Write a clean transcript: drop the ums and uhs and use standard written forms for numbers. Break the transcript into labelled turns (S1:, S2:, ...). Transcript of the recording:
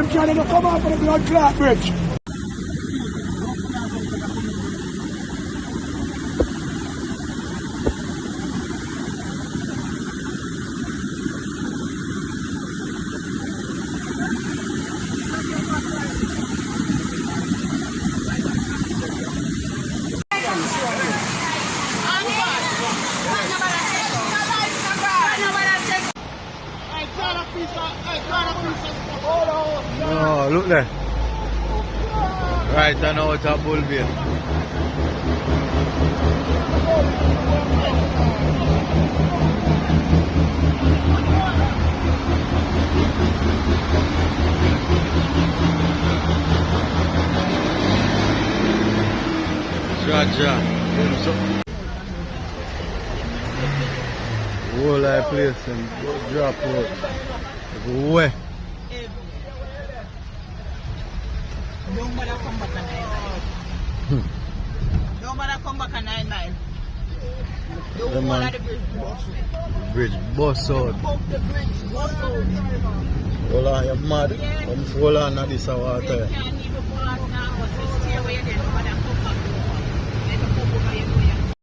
S1: them trying to come off of the blood clot bridge.
S2: Oh, look there. Right and out of Bullbeer. Jaja. Whole I place and drop out. Where?
S3: Don't bother come back at 9 Don't bother come back at 9 Don't bother the bridge bus.
S2: Bridge bus out.
S3: Pump the bridge bus out.
S2: Hold on, you're mad. Come fall on at this water.
S3: They can't even pull us now, but stay away again.